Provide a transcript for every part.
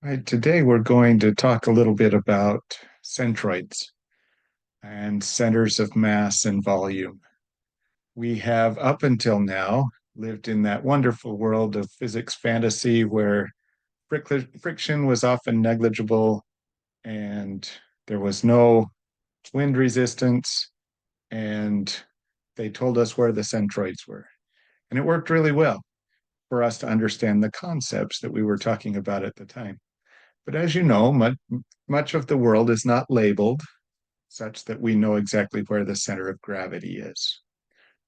Right, today we're going to talk a little bit about centroids and centers of mass and volume. We have up until now lived in that wonderful world of physics fantasy where friction was often negligible and there was no wind resistance, and they told us where the centroids were. And it worked really well for us to understand the concepts that we were talking about at the time. But as you know, much of the world is not labeled such that we know exactly where the center of gravity is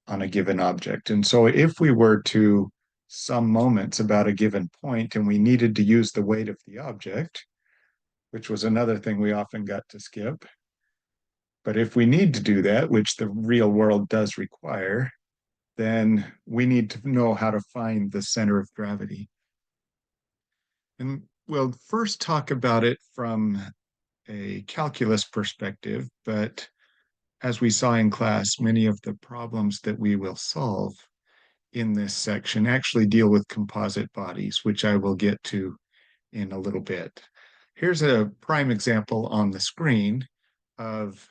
on a given object. And so if we were to some moments about a given point and we needed to use the weight of the object, which was another thing we often got to skip, but if we need to do that, which the real world does require, then we need to know how to find the center of gravity. And we'll first talk about it from a calculus perspective, but as we saw in class, many of the problems that we will solve in this section actually deal with composite bodies, which I will get to in a little bit. Here's a prime example on the screen of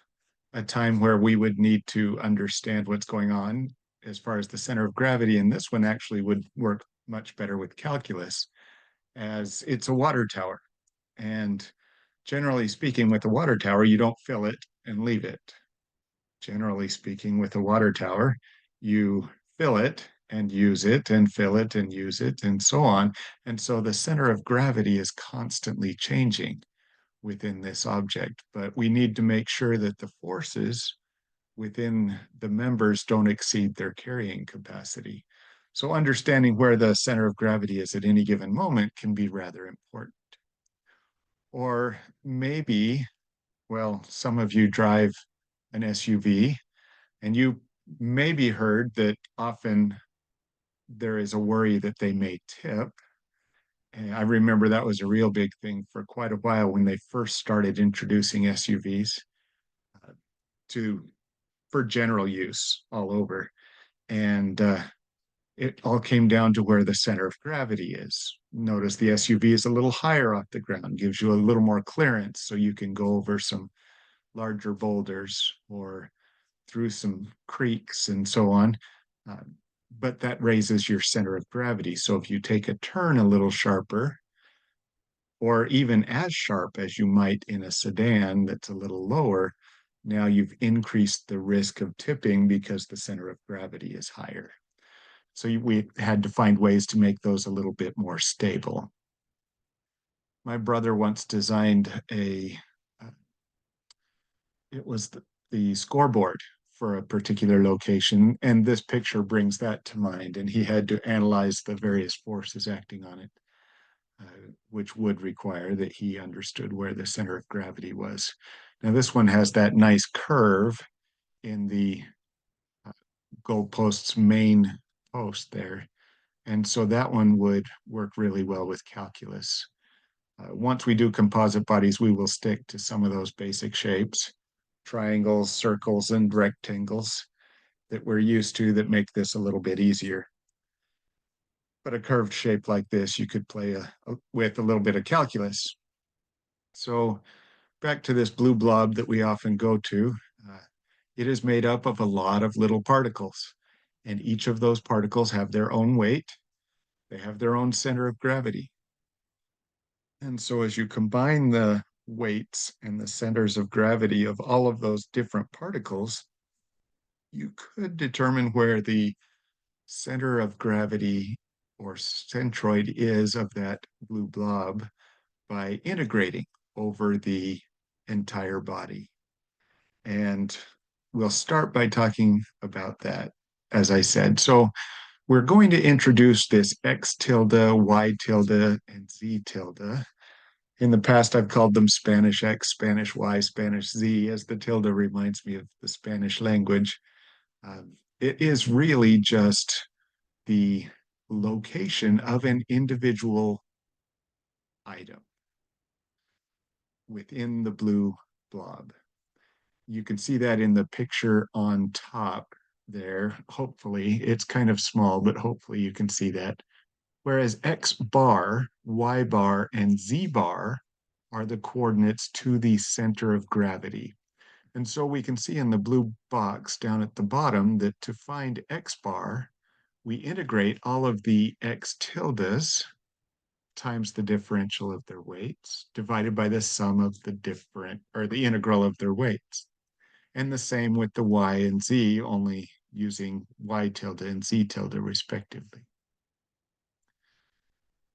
a time where we would need to understand what's going on as far as the center of gravity, and this one actually would work much better with calculus, as it's a water tower. And generally speaking, with a water tower, you don't fill it and leave it. Generally speaking, with a water tower, you fill it and use it and fill it and use it and so on. And so the center of gravity is constantly changing within this object, but we need to make sure that the forces within the members don't exceed their carrying capacity. So understanding where the center of gravity is at any given moment can be rather important. Or maybe, well, some of you drive an SUV, and you maybe heard that often there is a worry that they may tip. And I remember that was a real big thing for quite a while when they first started introducing SUVs uh, to for general use all over. And it all came down to where the center of gravity is. Notice the SUV is a little higher off the ground, gives you a little more clearance so you can go over some larger boulders or through some creeks and so on. Uh, but that raises your center of gravity. So if you take a turn a little sharper, or even as sharp as you might in a sedan that's a little lower, now you've increased the risk of tipping because the center of gravity is higher. So we had to find ways to make those a little bit more stable. My brother once designed uh, it was the scoreboard for a particular location, and this picture brings that to mind. And he had to analyze the various forces acting on it, which would require that he understood where the center of gravity was. Now, this one has that nice curve in the uh, goalpost's main post there. And so that one would work really well with calculus. Once we do composite bodies, we will stick to some of those basic shapes, triangles, circles, and rectangles that we're used to that make this a little bit easier. But a curved shape like this, you could play with a little bit of calculus. So back to this blue blob that we often go to, uh, it is made up of a lot of little particles, and each of those particles have their own weight. They have their own center of gravity. And so as you combine the weights and the centers of gravity of all of those different particles, you could determine where the center of gravity or centroid is of that blue blob by integrating over the entire body. And we'll start by talking about that, as I said. So we're going to introduce this X tilde, Y tilde, and Z tilde. In the past, I've called them Spanish X, Spanish Y, Spanish Z, as the tilde reminds me of the Spanish language. It is really just the location of an individual item within the blue blob. You can see that in the picture on top there. Hopefully, it's kind of small, but hopefully you can see that. whereas X bar, Y bar, and Z bar are the coordinates to the center of gravity. And so we can see in the blue box down at the bottom that to find X bar, we integrate all of the X tildes times the differential of their weights divided by the sum of the different, or the integral of their weights. And the same with the Y and Z, only using Y tilde and Z tilde respectively.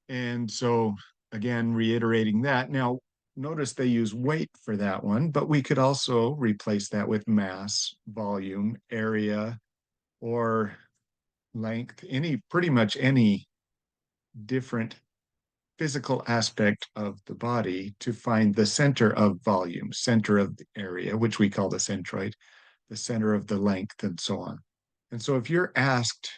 And so again, reiterating that. Now, notice they use weight for that one, but we could also replace that with mass, volume, area, or length, pretty much any different physical aspect of the body to find the center of volume, center of the area, which we call the centroid, the center of the length, and so on. And so if you're asked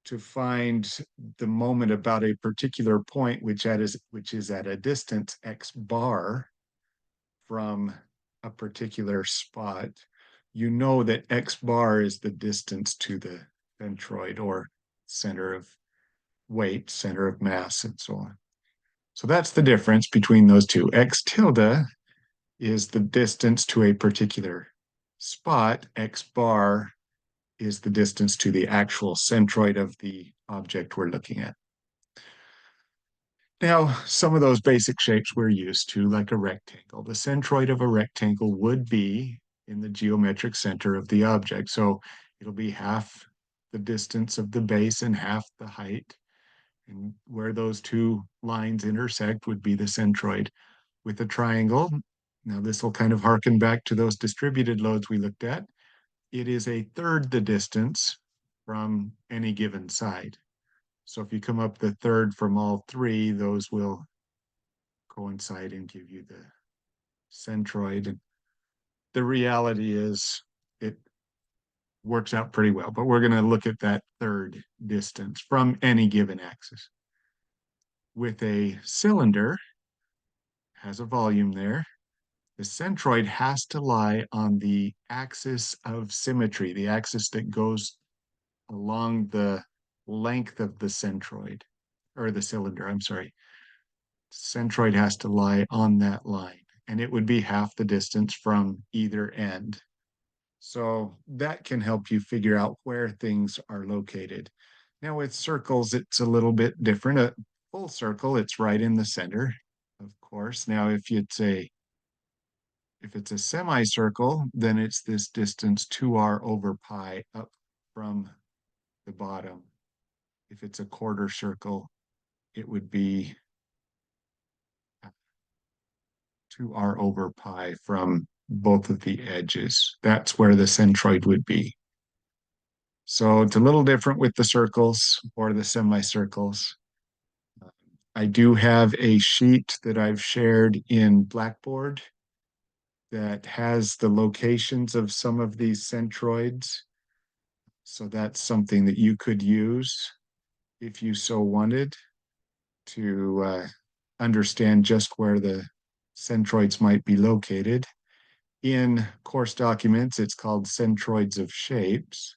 to find the moment about a particular point, which is at a distance x bar from a particular spot, you know that x bar is the distance to the centroid or center of weight, center of mass, and so on. So that's the difference between those two. X tilde is the distance to a particular spot. X bar is the distance to the actual centroid of the object we're looking at. Now, some of those basic shapes we're used to, like a rectangle. The centroid of a rectangle would be in the geometric center of the object. So it'll be half the distance of the base and half the height. And where those two lines intersect would be the centroid. With a triangle, now this will kind of harken back to those distributed loads we looked at. It is a third the distance from any given side. So if you come up the third from all three, those will coincide and give you the centroid. And the reality is it works out pretty well, but we're going to look at that third distance from any given axis. With a cylinder, has a volume there, the centroid has to lie on the axis of symmetry, the axis that goes along the length of the centroid, or the cylinder, I'm sorry. Centroid has to lie on that line, and it would be half the distance from either end. So that can help you figure out where things are located. Now with circles, it's a little bit different. A full circle, it's right in the center, of course. Now if it's a semicircle, then it's this distance 2r over pi up from the bottom. If it's a quarter circle, it would be 2r over pi from both of the edges. That's where the centroid would be. So it's a little different with the circles or the semicircles. I do have a sheet that I've shared in Blackboard that has the locations of some of these centroids. So that's something that you could use if you so wanted to understand just where the centroids might be located. In course documents, it's called Centroids of Shapes.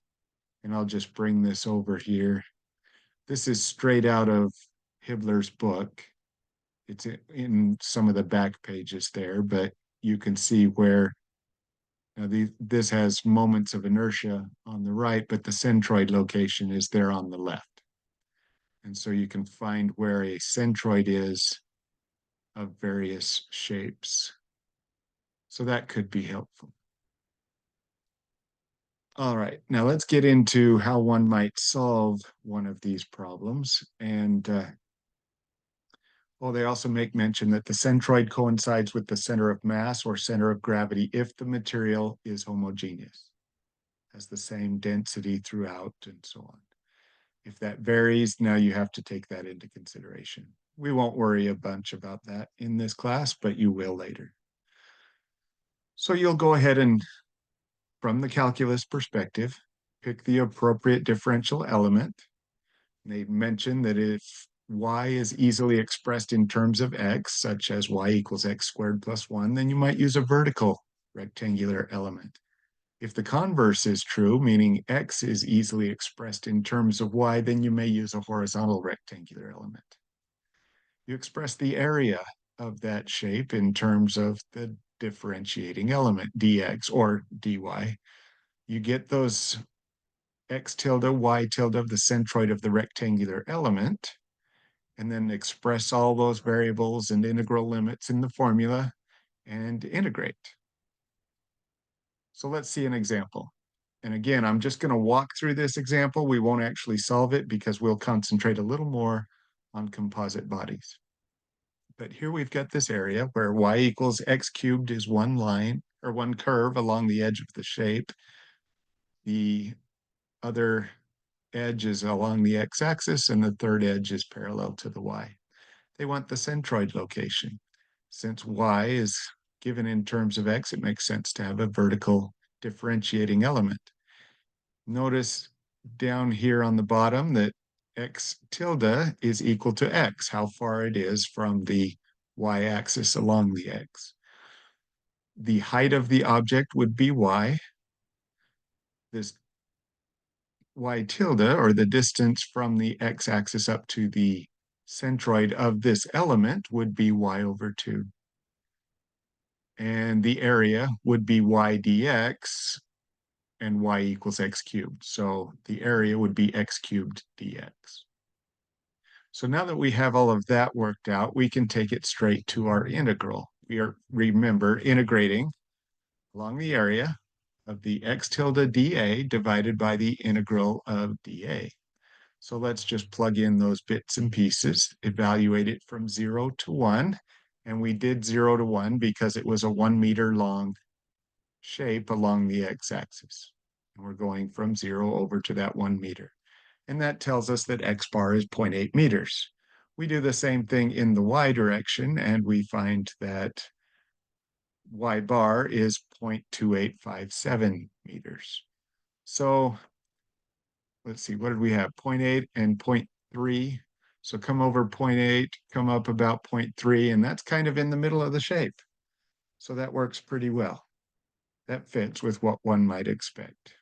And I'll just bring this over here. This is straight out of Hibbeler's book. It's in some of the back pages there, but you can see where this has moments of inertia on the right, but the centroid location is there on the left. And so you can find where a centroid is of various shapes. So that could be helpful. All right, now let's get into how one might solve one of these problems. And well, they also make mention that the centroid coincides with the center of mass or center of gravity if the material is homogeneous, has the same density throughout, and so on. If that varies, now you have to take that into consideration. We won't worry a bunch about that in this class, but you will later. So you'll go ahead and, from the calculus perspective, pick the appropriate differential element. They mention that if y is easily expressed in terms of x, such as y equals x squared plus 1, then you might use a vertical rectangular element. If the converse is true, meaning x is easily expressed in terms of y, then you may use a horizontal rectangular element. You express the area of that shape in terms of the differentiating element, dx or dy. You get those x tilde, y tilde of the centroid of the rectangular element, and then express all those variables and integral limits in the formula and integrate. So let's see an example. And again, I'm just going to walk through this example. We won't actually solve it because we'll concentrate a little more on composite bodies. But here we've got this area where y equals x cubed is one line or one curve along the edge of the shape. The other edge is along the x-axis and the third edge is parallel to the y. They want the centroid location. Since y is given in terms of x, it makes sense to have a vertical differentiating element. Notice down here on the bottom that x tilde is equal to x, how far it is from the y-axis along the x. The height of the object would be y. This y tilde, or the distance from the x-axis up to the centroid of this element, would be y over 2. And the area would be y dx, and y equals x cubed. So the area would be x cubed dx. So now that we have all of that worked out, we can take it straight to our integral. We are, remember, integrating along the area of the x tilde dA divided by the integral of dA. So let's just plug in those bits and pieces, evaluate it from 0 to 1. And we did 0 to 1 because it was a 1 meter long shape along the x-axis. And we're going from 0 over to that 1 meter. And that tells us that x bar is 0.8 meters. We do the same thing in the y direction, and we find that y bar is 0.2857 meters. So let's see, what did we have? 0.8 and 0.3. So come over 0.8, come up about 0.3, and that's kind of in the middle of the shape. So that works pretty well. That fits with what one might expect.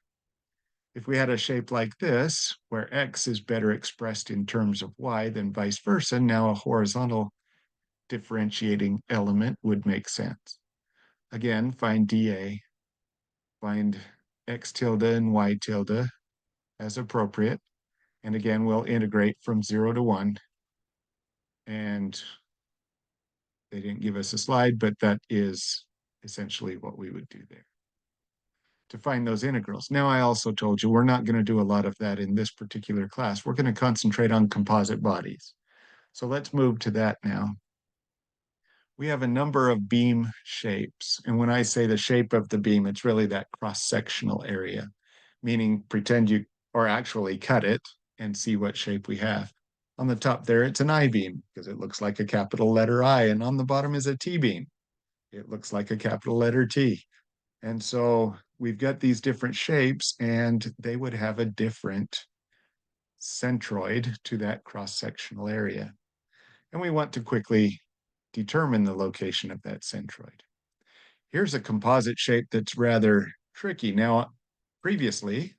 If we had a shape like this, where x is better expressed in terms of y than vice versa, now a horizontal differentiating element would make sense. Again, find dA, find x tilde and y tilde as appropriate. And again, we'll integrate from 0 to 1. And they didn't give us a slide, but that is essentially what we would do there to find those integrals. Now, I also told you we're not going to do a lot of that in this particular class. We're going to concentrate on composite bodies. So let's move to that now. We have a number of beam shapes. And when I say the shape of the beam, it's really that cross-sectional area, meaning pretend you, or actually cut it and see what shape we have. On the top there, it's an I-beam because it looks like a capital letter I, and on the bottom is a T-beam. It looks like a capital letter T. And so we've got these different shapes, and they would have a different centroid to that cross-sectional area. And we want to quickly determine the location of that centroid. Here's a composite shape that's rather tricky. Now, previously,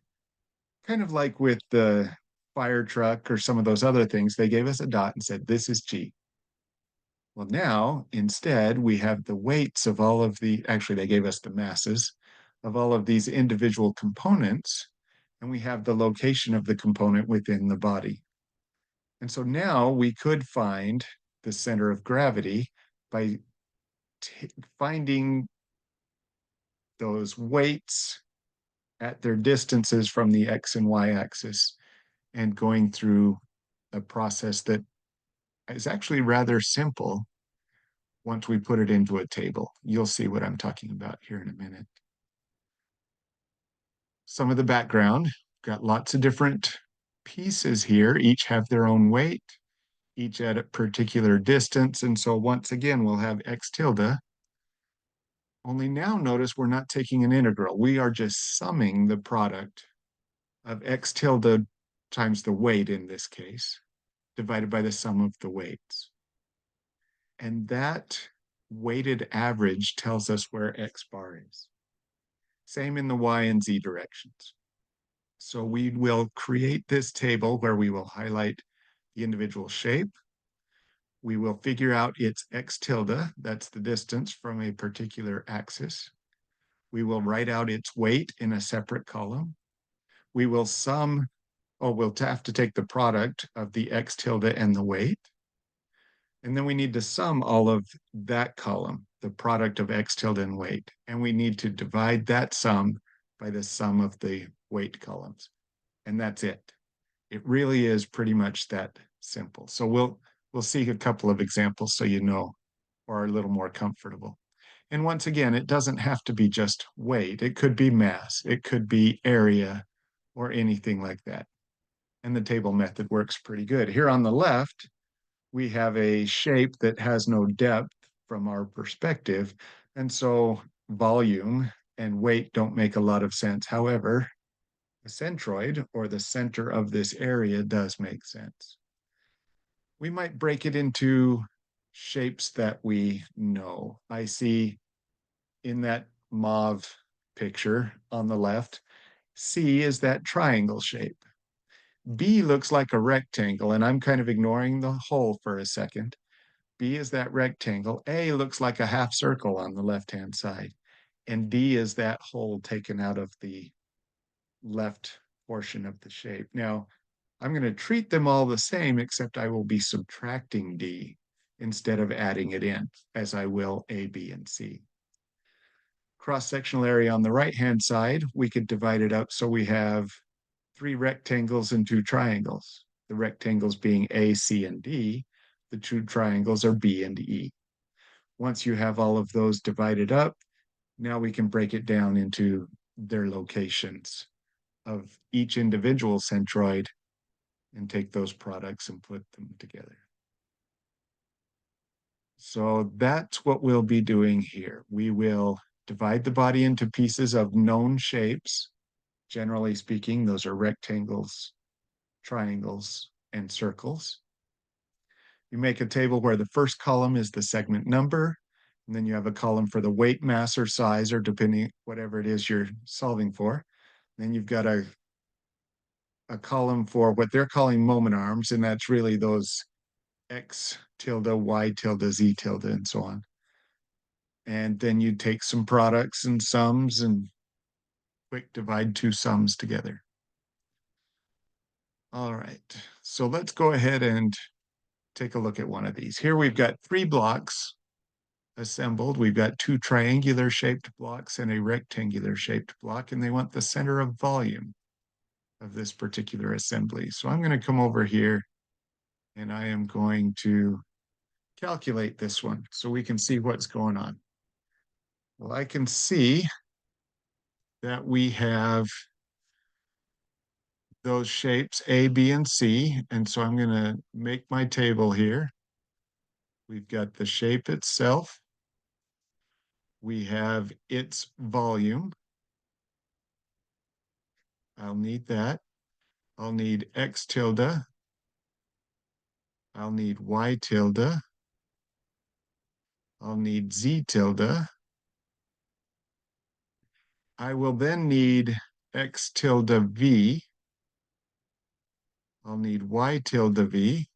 kind of like with the fire truck or some of those other things, they gave us a dot and said, this is G. Well, now, instead, we have the weights of all of the, actually, they gave us the masses of all of these individual components, and we have the location of the component within the body. And so now we could find the center of gravity by finding those weights at their distances from the x and y axis and going through a process that is actually rather simple once we put it into a table. You'll see what I'm talking about here in a minute. Some of the background, got lots of different pieces here. Each have their own weight, each at a particular distance. And so once again, we'll have x tilde. Only now notice we're not taking an integral. We are just summing the product of x tilde times the weight in this case, divided by the sum of the weights. And that weighted average tells us where x bar is. Same in the Y and Z directions. So we will create this table where we will highlight the individual shape. We will figure out its x tilde, that's the distance from a particular axis. We will write out its weight in a separate column. We will sum, we'll have to take the product of the x tilde and the weight. And then we need to sum all of that column, the product of x tilde and weight. And we need to divide that sum by the sum of the weight columns. And that's it. It really is pretty much that simple. So we'll see a couple of examples so you know or are a little more comfortable. And once again, it doesn't have to be just weight. It could be mass, it could be area, or anything like that. And the table method works pretty good. Here on the left, we have a shape that has no depth from our perspective. And so volume and weight don't make a lot of sense. However, the centroid, or the center of this area, does make sense. We might break it into shapes that we know. I see in that mauve picture on the left, C is that triangle shape. B looks like a rectangle, and I'm kind of ignoring the hole for a second. B is that rectangle. A looks like a half circle on the left-hand side. And D is that hole taken out of the left portion of the shape. Now, I'm going to treat them all the same, except I will be subtracting D instead of adding it in, as I will A, B, and C. Cross-sectional area on the right-hand side, we could divide it up so we have 3 rectangles and 2 triangles. The rectangles being A, C, and D. The 2 triangles are B and E. Once you have all of those divided up, now we can break it down into their locations of each individual centroid and take those products and put them together. So that's what we'll be doing here. We will divide the body into pieces of known shapes. Generally speaking, those are rectangles, triangles, and circles. You make a table where the first column is the segment number, and then you have a column for the weight, mass, or size, or depending whatever it is you're solving for. Then you've got a column for what they're calling moment arms, and that's really those X tilde, Y tilde, Z tilde, and so on. And then you take some products and sums and quick divide 2 sums together. All right, so let's go ahead and take a look at one of these. Here we've got 3 blocks assembled. We've got 2 triangular shaped blocks and a rectangular shaped block, and they want the center of volume of this particular assembly. So I'm going to come over here and I am going to calculate this one so we can see what's going on. Well, I can see that we have those shapes A, B, and C. And so I'm going to make my table here. We've got the shape itself. We have its volume. I'll need that. I'll need X tilde. I'll need Y tilde. I'll need Z tilde. I will then need X tilde V. I'll need Y tilde V.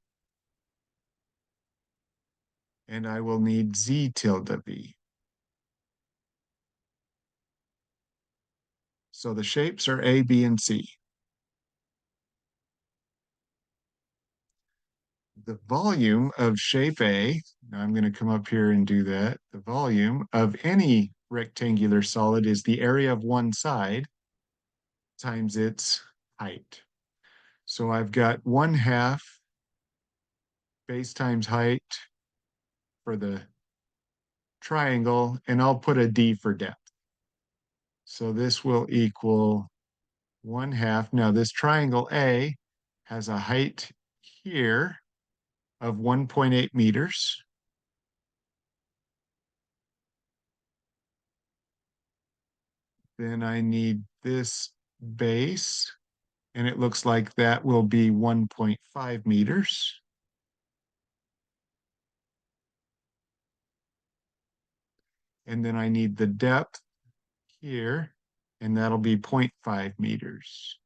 And I will need Z tilde V. So the shapes are A, B, and C. The volume of shape A, now I'm going to come up here and do that. The volume of any rectangular solid is the area of one side times its height. So I've got 1/2 base times height for the triangle, and I'll put a D for depth. So this will equal 1/2. Now this triangle A has a height here of 1.8 meters. Then I need this base, and it looks like that will be 1.5 meters. And then I need the depth here, and that'll be 0.5 meters.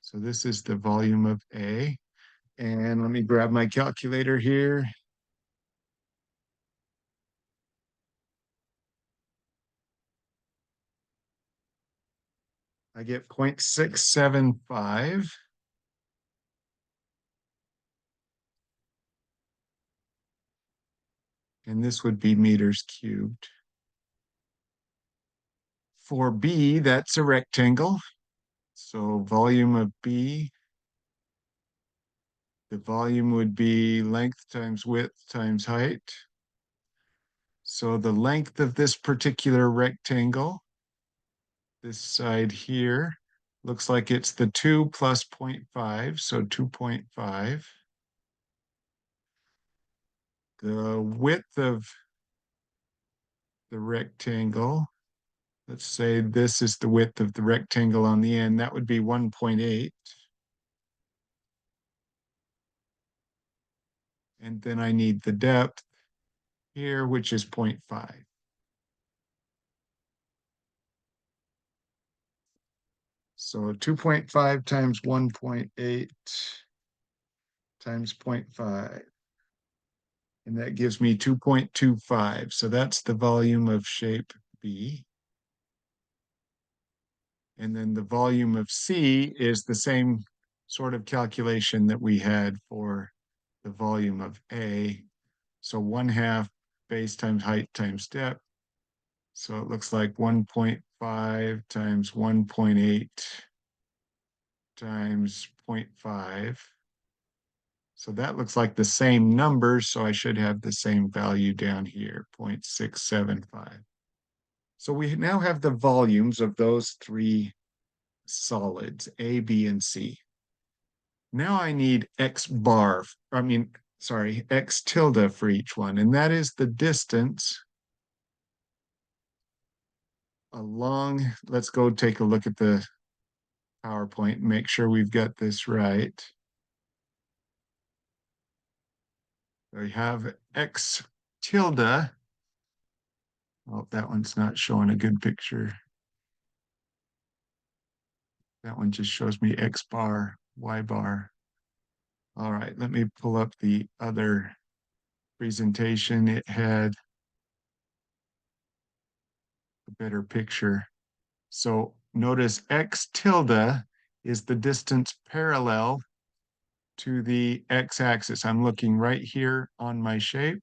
So this is the volume of A. And let me grab my calculator here. I get 0.675. And this would be meters cubed. For B, that's a rectangle. So volume of B, the volume would be length times width times height. So the length of this particular rectangle, this side here, looks like it's the 2 plus 0.5, so 2.5. The width of the rectangle, let's say this is the width of the rectangle on the end, that would be 1.8. And then I need the depth here, which is 0.5. So 2.5 times 1.8 times 0.5. And that gives me 2.25. So that's the volume of shape B. And then the volume of C is the same sort of calculation that we had for the volume of A. So 1/2 base times height times depth. So it looks like 1.5 times 1.8 times 0.5. So that looks like the same numbers, so I should have the same value down here, 0.675. So we now have the volumes of those three solids, A, B, and C. Now I need X bar, X tilde for each one, and that is the distance along, let's go take a look at the PowerPoint and make sure we've got this right. We have X tilde. Oh, that one's not showing a good picture. That one just shows me X bar, Y bar. All right, let me pull up the other presentation. It had a better picture. So notice X tilde is the distance parallel to the X-axis. I'm looking right here on my shape.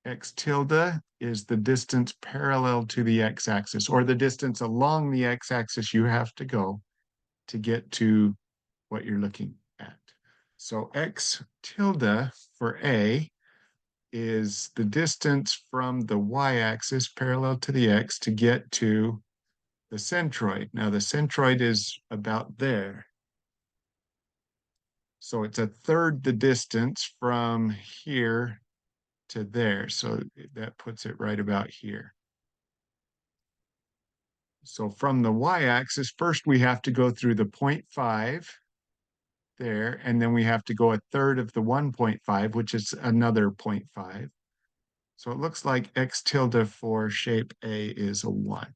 X tilde is the distance parallel to the X-axis, or the distance along the X-axis you have to go to get to what you're looking at. So X tilde for A is the distance from the Y-axis parallel to the X to get to the centroid. Now the centroid is about there. So it's a third the distance from here to there. So that puts it right about here. So from the Y-axis, first we have to go through the 0.5 there, and then we have to go a third of the 1.5, which is another 0.5. So it looks like X tilde for shape A is a 1.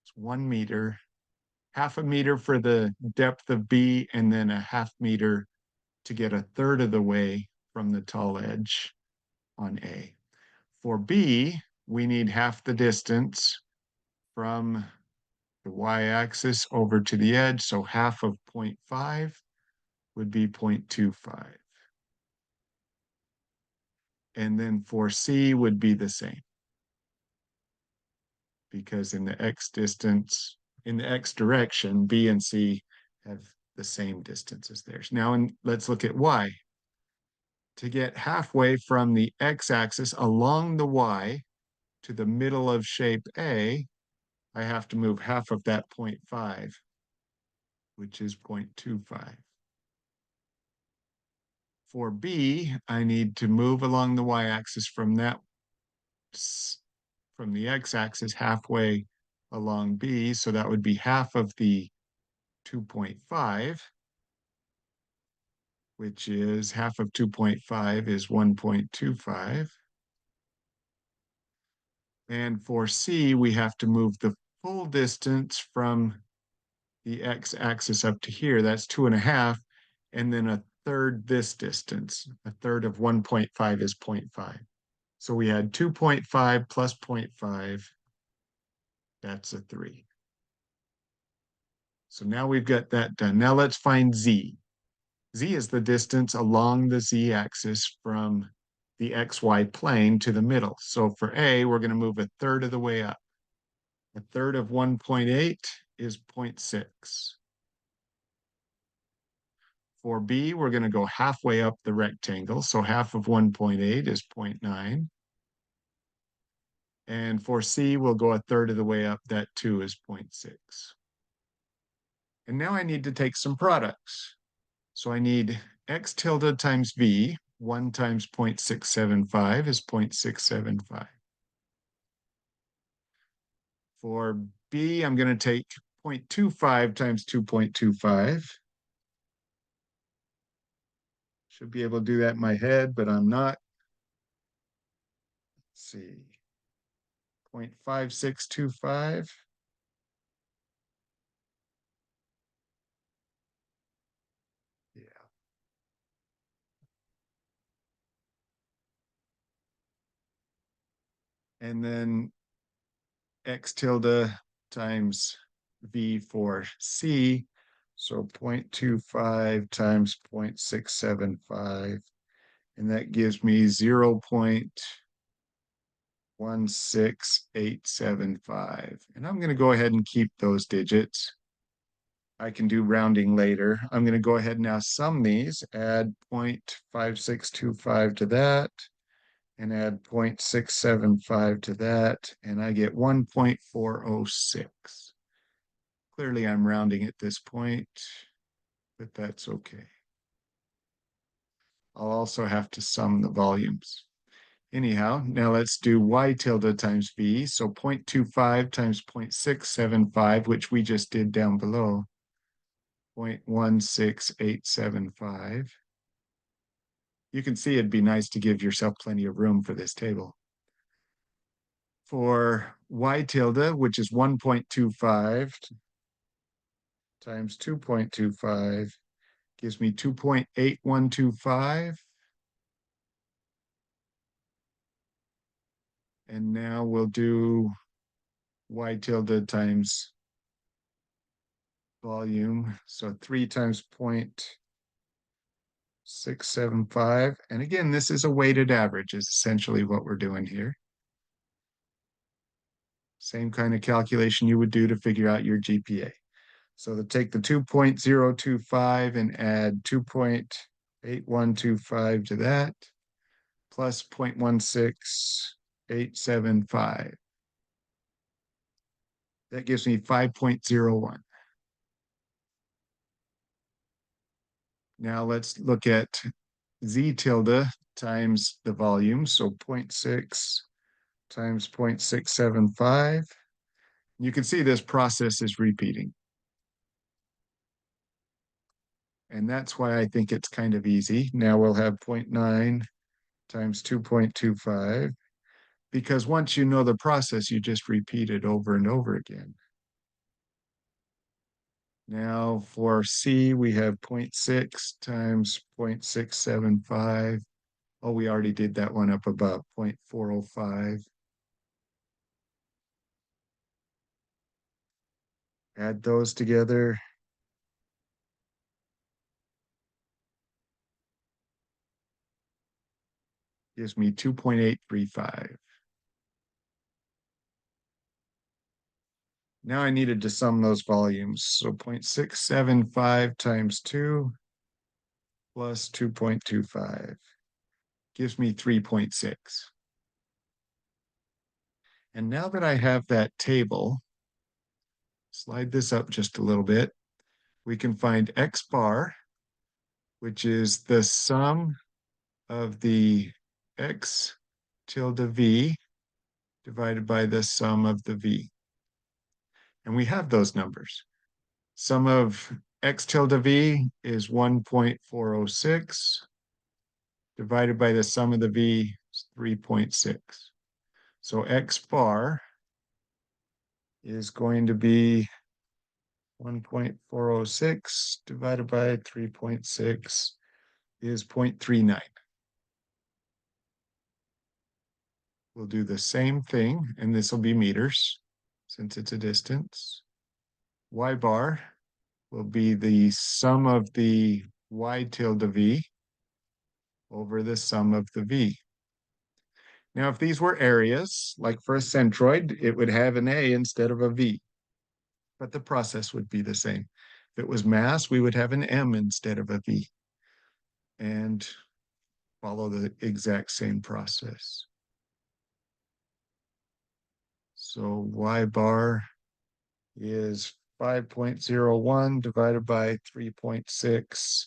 It's 1 meter, half a meter for the depth of B, and then a half meter to get a third of the way from the tall edge on A. For B, we need half the distance from the y-axis over to the edge, so half of 0.5 would be 0.25. And then for C would be the same, because in the X distance, in the X direction, B and C have the same distance as theirs. Now, let's look at Y. To get halfway from the X-axis along the Y to the middle of shape A, I have to move half of that 0.5, which is 0.25. For B, I need to move along the y-axis from the x-axis halfway along B, so that would be half of the 2.5, which is half of 2.5 is 1.25. And for C, we have to move the full distance from the x-axis up to here. That's 2.5. And then a third this distance. A third of 1.5 is 0.5. So we had 2.5 plus 0.5. That's a 3. So now we've got that done. Now let's find Z. Z is the distance along the z-axis from the xy plane to the middle. So for A, we're going to move a third of the way up. A third of 1.8 is 0.6. For B, we're going to go halfway up the rectangle. So half of 1.8 is 0.9. And for C, we'll go a third of the way up. That too is 0.6. And now I need to take some products. So I need x tilde times V. 1 times 0.675 is 0.675. For B, I'm going to take 0.25 times 2.25. Should be able to do that in my head, but I'm not. Let's see. 0.5625. Yeah. And then x tilde times V for C. So 0.25 times 0.675. And that gives me 0.16875. And I'm going to go ahead and keep those digits. I can do rounding later. I'm going to go ahead and now sum these, add 0.5625 to that, and add 0.675 to that, and I get 1.406. Clearly, I'm rounding at this point, but that's okay. I'll also have to sum the volumes. Anyhow, now let's do y tilde times v. So 0.25 times 0.675, which we just did down below, 0.16875. You can see it'd be nice to give yourself plenty of room for this table. For y tilde, which is 1.25 times 2.25, gives me 2.8125. And now we'll do y tilde times volume. So 3 times 0.675. And again, this is a weighted average is essentially what we're doing here. Same kind of calculation you would do to figure out your GPA. So to take the 2.025 and add 2.8125 to that, plus 0.16875. That gives me 5.01. Now let's look at z tilde times the volume. So 0.6 times 0.675. You can see this process is repeating. And that's why I think it's kind of easy. Now we'll have 0.9 times 2.25, because once you know the process, you just repeat it over and over again. Now for C, we have 0.6 times 0.675. Oh, we already did that one up above, 0.405. Add those together. Gives me 2.835. Now I needed to sum those volumes. So 0.675 times 2 plus 2.25 gives me 3.6. And now that I have that table, slide this up just a little bit, we can find x bar, which is the sum of the x tilde v divided by the sum of the v. And we have those numbers. Sum of x tilde v is 1.406 divided by the sum of the v is 3.6. So X bar is going to be 1.406 divided by 3.6 is 0.39. We'll do the same thing, and this will be meters since it's a distance. Y bar will be the sum of the y tilde v over the sum of the v. Now, if these were areas, like for a centroid, it would have an A instead of a V, but the process would be the same. If it was mass, we would have an M instead of a V and follow the exact same process. So Y bar is 5.01 divided by 3.6,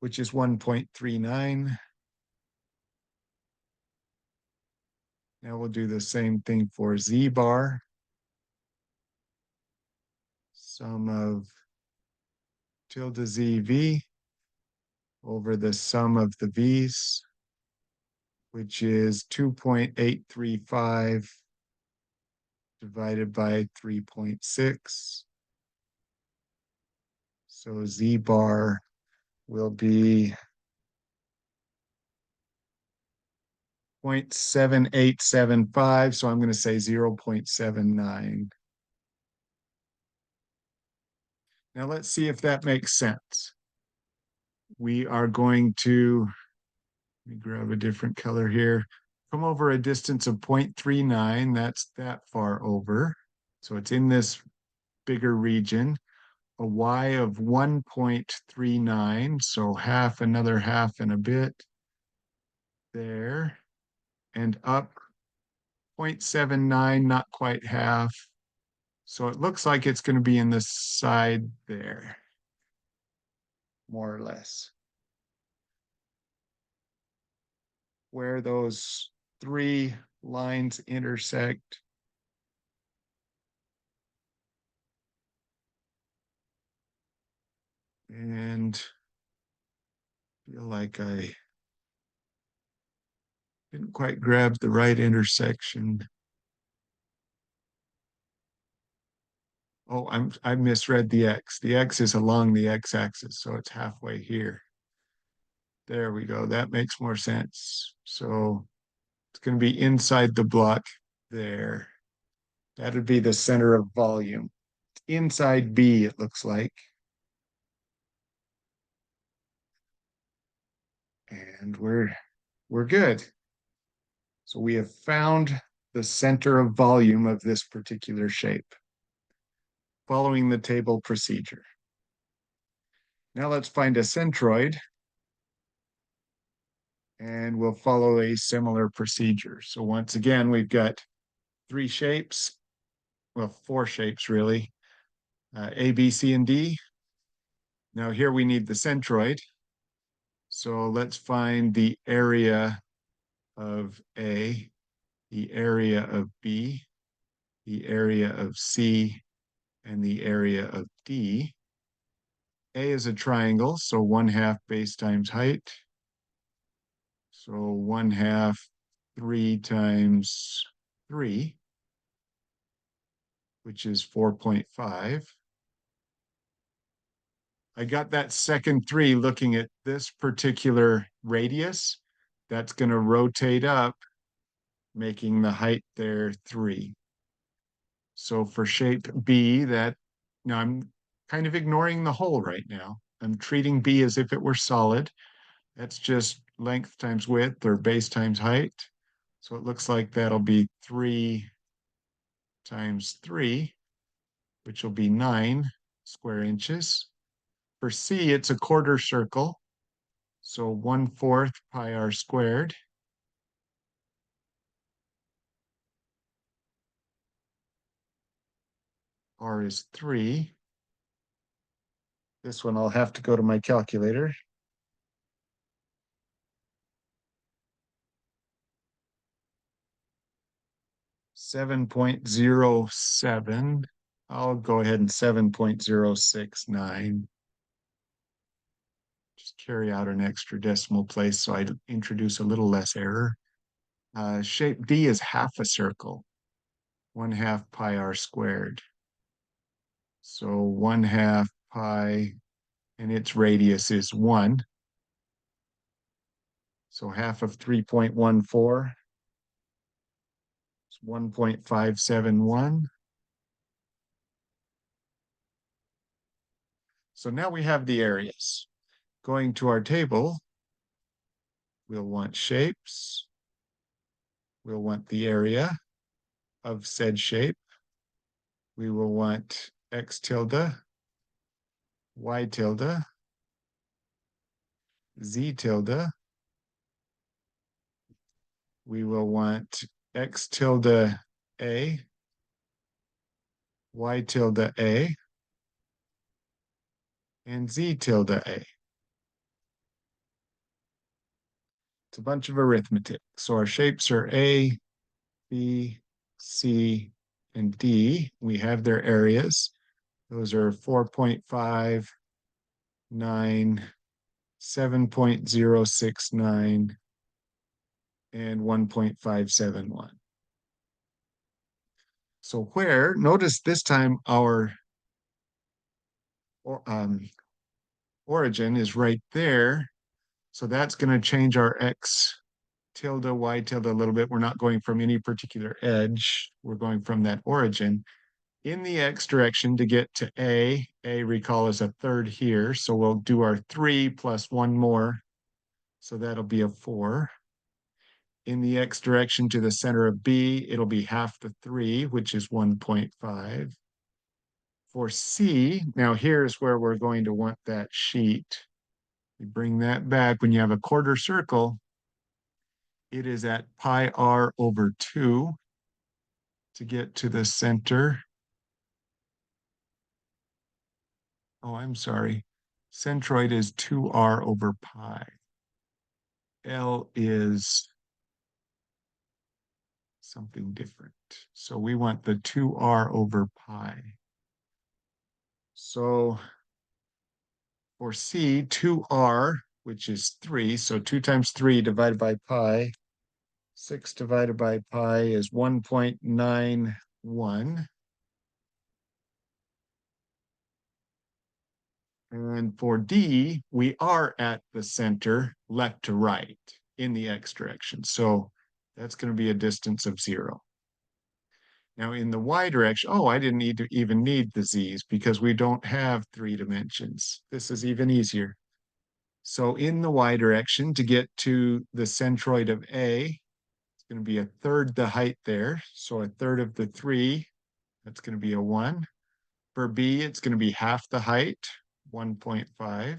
which is 1.39. Now we'll do the same thing for Z bar. Sum of tilde ZV over the sum of the V's, which is 2.835 divided by 3.6. So Z bar will be 0.7875. So I'm going to say 0.79. Now let's see if that makes sense. We are going to, let me grab a different color here. Come over a distance of 0.39. That's that far over. So it's in this bigger region. A y of 1.39, so half, another half and a bit there, and up 0.79, not quite half. So it looks like it's going to be in the side there, more or less, where those three lines intersect. And feel like I didn't quite grab the right intersection. Oh, I misread the X. The X is along the X-axis, so it's halfway here. There we go. That makes more sense. So it's going to be inside the block there. That would be the center of volume. Inside B, it looks like. And we're good. So we have found the center of volume of this particular shape, following the table procedure. Now let's find a centroid, and we'll follow a similar procedure. So once again, we've got three shapes, well, four shapes really, A, B, C, and D. Now here we need the centroid. So let's find the area of A, the area of B, the area of C, and the area of D. A is a triangle, so 1/2 base times height. So 1/2 3 times 3, which is 4.5. I got that second 3 looking at this particular radius. That's going to rotate up, making the height there 3. So for shape B, now I'm kind of ignoring the hole right now. I'm treating B as if it were solid. That's just length times width or base times height. So it looks like that'll be 3 times 3, which will be 9 square inches. For C, it's a quarter circle. So 1/4 pi r squared. R is 3. This one I'll have to go to my calculator. 7.07. I'll go ahead and 7.069. Just carry out an extra decimal place so I introduce a little less error. Shape D is half a circle, 1/2 pi r squared. So 1/2 pi, and its radius is 1. So half of 3.14 is 1.571. So now we have the areas. Going to our table, we'll want shapes. We'll want the area of said shape. We will want x tilde, y tilde, z tilde. We will want x tilde a, y tilde a, and z tilde a. It's a bunch of arithmetic. So our shapes are A, B, C, and D. We have their areas. Those are 4.5, 9, 7.069, and 1.571. So where, notice this time our origin is right there. So that's going to change our x tilde, y tilde a little bit. We're not going from any particular edge. We're going from that origin. In the x direction to get to A recall is a third here. So we'll do our 3 plus 1 more. So that'll be a 4. In the x direction to the center of B, it'll be half the 3, which is 1.5. For C, now here's where we're going to want that sheet. You bring that back. When you have a quarter circle, it is at pi r over 2 to get to the center. Oh, I'm sorry. Centroid is 2r over pi. L is something different. So we want the 2r over pi. So for C, 2r, which is 3, so 2 times 3 divided by pi, 6 divided by pi is 1.91. And for D, we are at the center, left to right, in the x direction. So that's going to be a distance of 0. Now in the y direction, oh, I didn't even need the z's because we don't have 3 dimensions. This is even easier. So in the y direction, to get to the centroid of A, it's going to be a third the height there. So a third of the 3, that's going to be a 1. For B, it's going to be half the height, 1.5.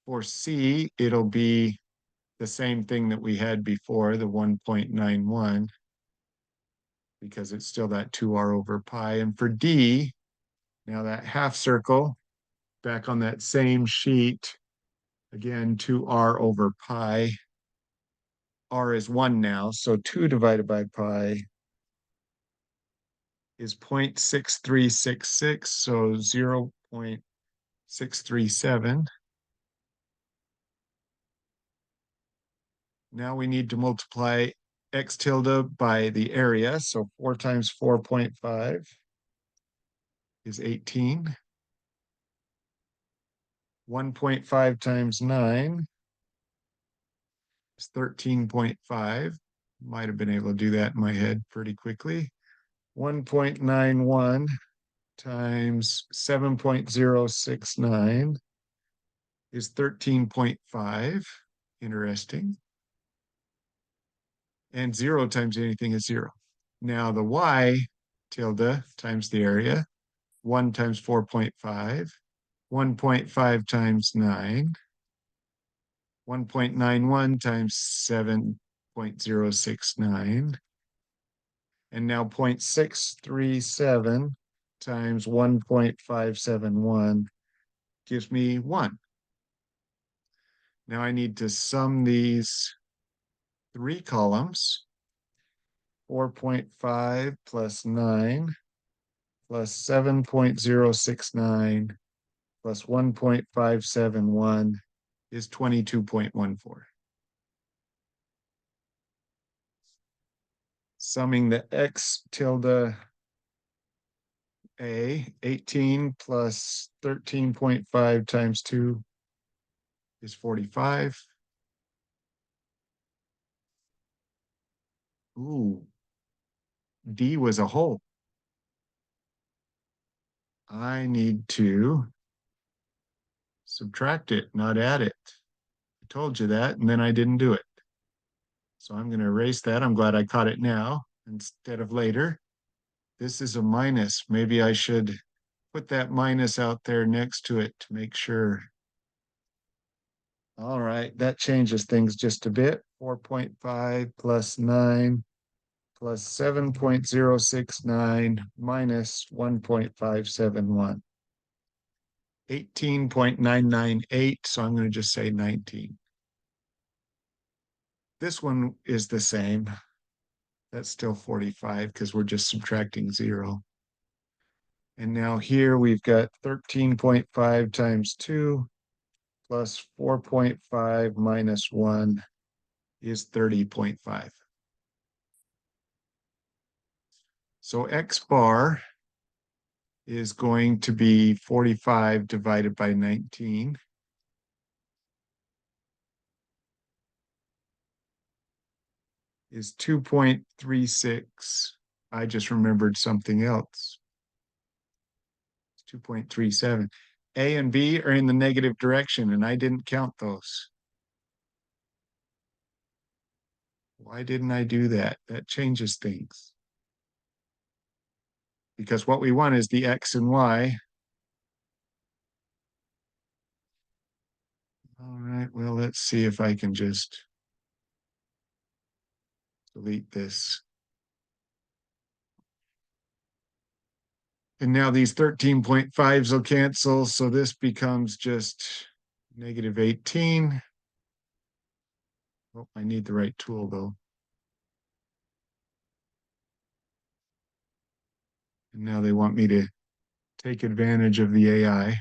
For C, it'll be the same thing that we had before, the 1.91, because it's still that 2r over pi. And for D, now that half circle, back on that same sheet, again, 2r over pi. R is 1 now, so 2 divided by pi is 0.6366, so 0.637. Now we need to multiply x tilde by the area, so 4 times 4.5 is 18. 1.5 times 9 is 13.5. Might have been able to do that in my head pretty quickly. 1.91 times 7.069 is 13.5. Interesting. And 0 times anything is 0. Now the y tilde times the area, 1 times 4.5, 1.5 times 9, 1.91 times 7.069, and now 0.637 times 1.571 gives me 1. Now I need to sum these 3 columns, 4.5 plus 9 plus 7.069 plus 1.571 is 22.14. summing the x tilde a, 18 plus 13.5 times 2 is 45. Ooh, D was a whole. I need to subtract it, not add it. I told you that, and then I didn't do it. So I'm going to erase that. I'm glad I caught it now instead of later. This is a minus. Maybe I should put that minus out there next to it to make sure. All right, that changes things just a bit. 4.5 plus 9 plus 7.069 minus 1.571. 18.998, so I'm going to just say 19. This one is the same. That's still 45 because we're just subtracting 0. And now here we've got 13.5 times 2 plus 4.5 minus 1 is 30.5. So X bar is going to be 45 divided by 19. Is 2.36. I just remembered something else. It's 2.37. A and B are in the negative direction, and I didn't count those. Why didn't I do that? That changes things. Because what we want is the X and Y. All right, well, let's see if I can just delete this. And now these 13.5s will cancel, so this becomes just negative 18. Oh, I need the right tool, though. And now they want me to take advantage of the AI.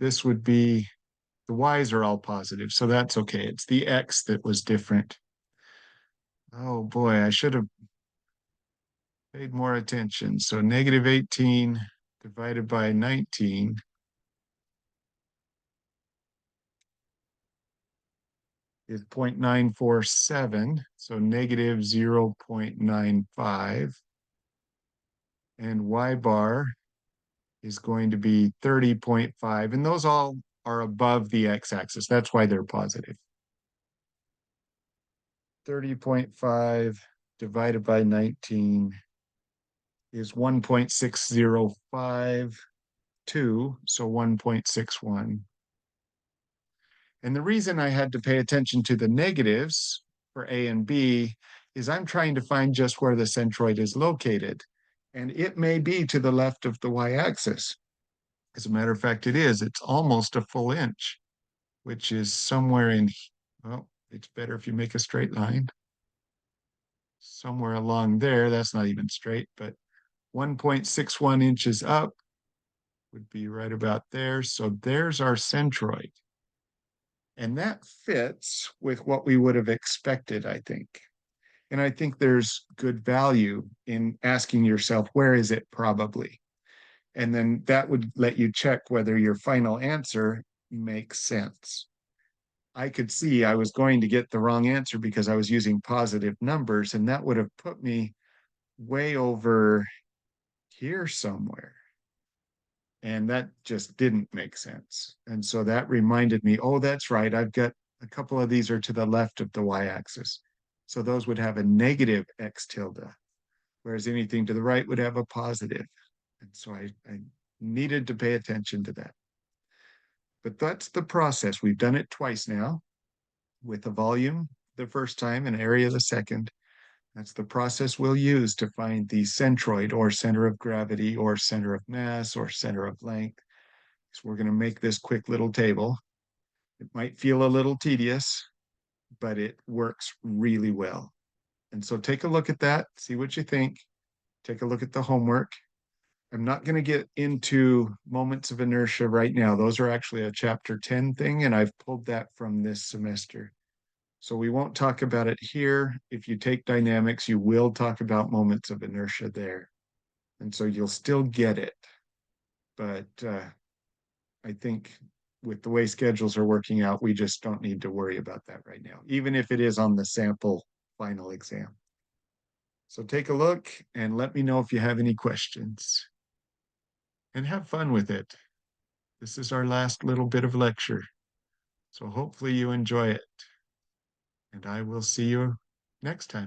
This would be, the Y's are all positive, so that's okay. It's the X that was different. Oh boy, I should have paid more attention. So negative 18 divided by 19 is 0.947, so negative 0.95. And Y bar is going to be 30.5. And those all are above the x-axis. That's why they're positive. 30.5 divided by 19 is 1.605, so 1.61. And the reason I had to pay attention to the negatives for A and B is I'm trying to find just where the centroid is located. And it may be to the left of the y-axis. As a matter of fact, it is. It's almost a full inch, which is somewhere in, well, it's better if you make a straight line. Somewhere along there, that's not even straight, but 1.61 inches up would be right about there. So there's our centroid. And that fits with what we would have expected, I think. And I think there's good value in asking yourself, where is it probably? And then that would let you check whether your final answer makes sense. I could see I was going to get the wrong answer because I was using positive numbers, and that would have put me way over here somewhere. And that just didn't make sense. And so that reminded me, oh, that's right. I've got a couple of these are to the left of the y-axis. So those would have a negative x tilde, whereas anything to the right would have a positive. And so I needed to pay attention to that. But that's the process. We've done it twice now with a volume the first time and area the second. That's the process we'll use to find the centroid or center of gravity or center of mass or center of length. So we're going to make this quick little table. It might feel a little tedious, but it works really well. And so take a look at that, see what you think. Take a look at the homework. I'm not going to get into moments of inertia right now. Those are actually a chapter 10 thing, and I've pulled that from this semester. So we won't talk about it here. If you take dynamics, you will talk about moments of inertia there. And so you'll still get it. But I think with the way schedules are working out, we just don't need to worry about that right now, even if it is on the sample final exam. So take a look and let me know if you have any questions. And have fun with it. This is our last little bit of lecture. So hopefully you enjoy it. And I will see you next time.